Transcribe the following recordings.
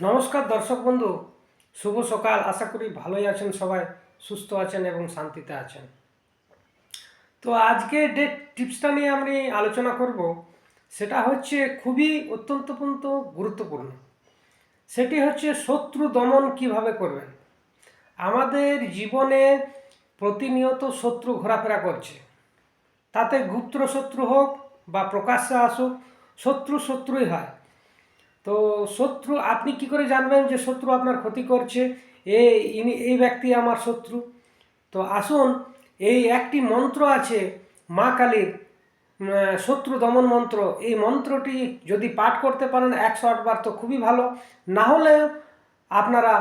নমস্কার দর্শক বন্ধু, শুভ সকাল। আশা করি ভালোই আছেন, সবাই সুস্থ আছেন এবং শান্তিতে আছেন। তো আজকে যে টিপসটা নিয়ে আমি আলোচনা করব সেটা হচ্ছে খুবই অত্যন্ত গুরুত্বপূর্ণ। সেটি হচ্ছে শত্রু দমন কিভাবে করবেন। আমাদের জীবনে প্রতিনিয়ত শত্রু ঘোরাফেরা করছে, তাতে গুপ্ত শত্রু হোক বা প্রকাশ্যে আসুক, শত্রুই হয়। তো শত্রু আপনি কি করে জানবেন যে শত্রু আপনার ক্ষতি করছে, এই ব্যক্তি আমার শত্রু? তো আসুন, এই একটি মন্ত্র আছে মা কালীর, শত্রু দমন মন্ত্র। এই মন্ত্রটি যদি পাঠ করতে পারেন 108 বার তো খুবই ভালো, না হলে আপনারা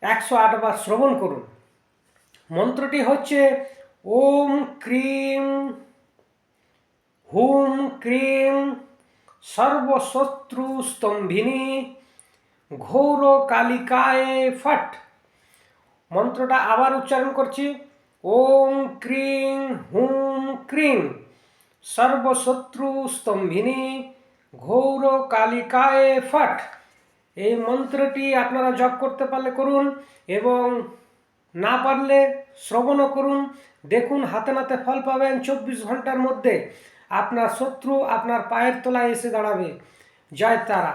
108 বার শ্রবণ করুন। মন্ত্রটি হচ্ছে ওম ক্রিম হুম ক্রিম সর্বশত্রু স্তম্ভিনী ঘোর কালিকায় ফট। মন্ত্রটা আবার উচ্চারণ করছি, ওম ক্রিং হুম ক্রিং সর্বশত্রু স্তম্ভিনী ঘোর কালিকায় ফট। এই মন্ত্রটি আপনারা জপ করতে পারলে করুন, এবং না পারলে শ্রবণও করুন। দেখুন, হাতে নাতে ফল পাবেন। 24 ঘন্টার মধ্যে আপনার শত্রু আপনার পায়ের তলায় এসে দাঁড়াবে। জয় তারা।